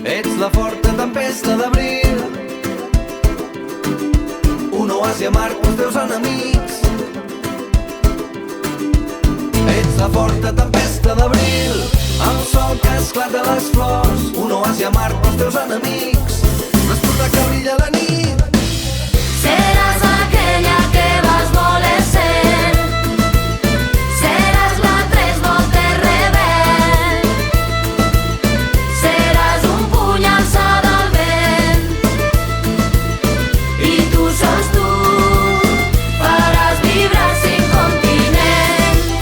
Ets la forta tempesta d'abril, un oasi amarg pels teus enemics. Ets la forta tempesta d'abril, el sol que esclata les flors, un oasi amarg pels teus enemics. L'esporta que brilla la nit. Seràs aquella que vas voler ser, seràs la tres voltes rebel, seràs un puny alçada al vent, i tu sols tu faràs vibrar 5 continents.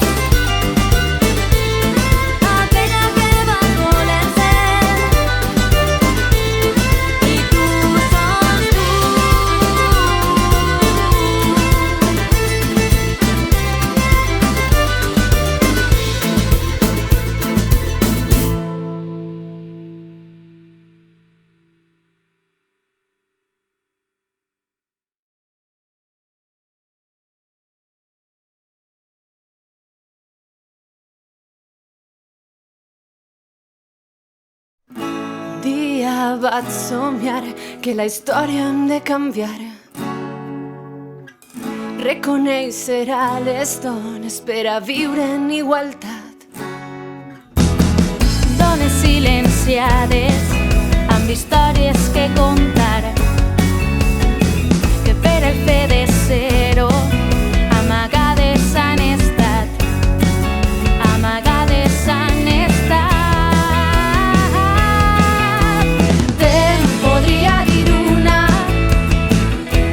Aquella que vas voler ser, i tu sols tu. Dia vaig somiar que la història hem de canviar. Reconèixer a les dones per a viure en igualtat. Dones silenciades amb històries que contar, que per el fet de ser-ho amagades han estat, amagades han estat. Te'n podria dir una,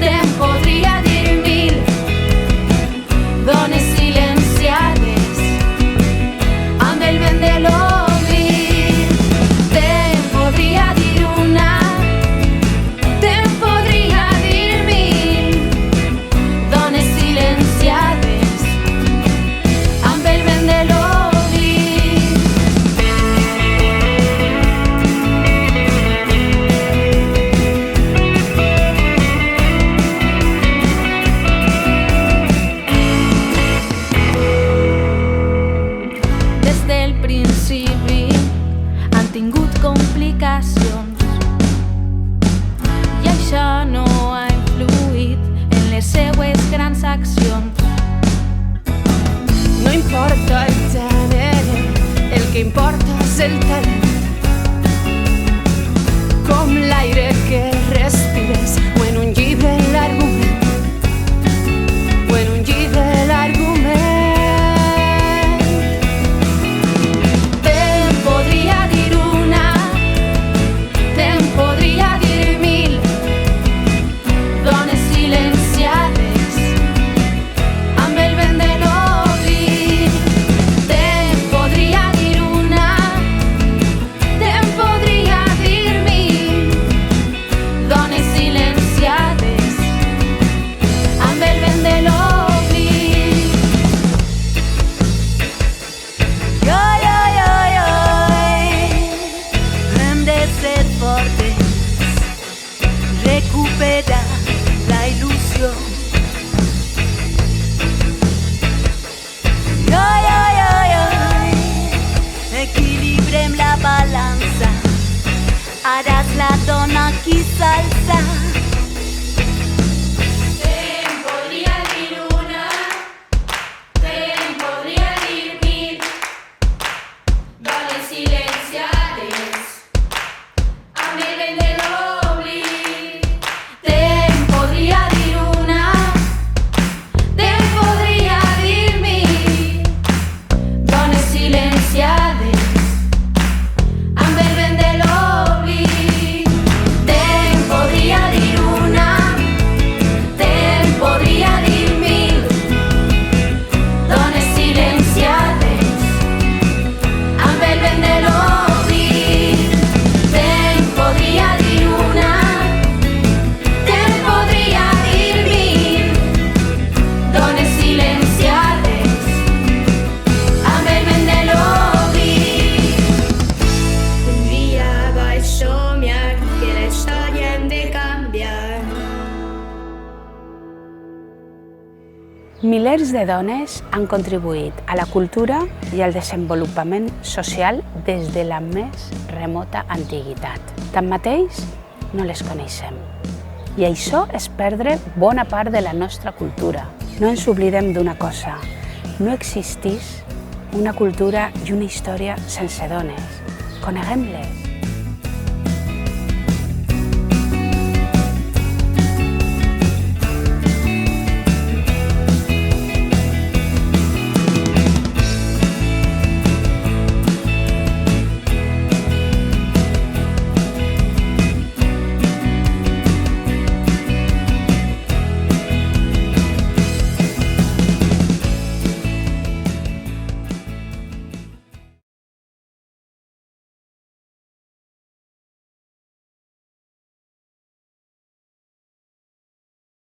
te'n podria dir 1000, dones silenciades amb el vent de l'oblit. Te'n podria dir una, te'n podria dir 1000, dones silenciades amb el vent de l'oblit. Des del principi han tingut complicacions i això no ha influït en les seues grans accions. No importa el gènere, el que importa és el talent. Com l'aire que respires, o en un llibre l'argument, o en un llibre l'argument. Te'n podria dir una, te'n podria dir 1000, dones silenciades amb el vent de l'oblit. Te'n podria dir una, te'n podria dir 1000, dones silenciades amb el vent de l'oblit. Hem de ser fortes, recuperar la ilusión. Equilibrem la balança, haràs la dona qui s'alça. Te'n podria dir una, te'n podria dir 1000, dones silenciades amb el vent de l'oblit. Te'n podria dir una, te'n podria dir 1000, dones silenciades amb el vent de l'oblit. Te'n podria dir una, Milers de dones han contribuït a la cultura i al desenvolupament social des de la més remota antiguitat. Tanmateix, no les coneixem. I això és perdre bona part de la nostra cultura. No ens oblidem d'una cosa, no existeix una cultura i una història sense dones. Coneguem-les.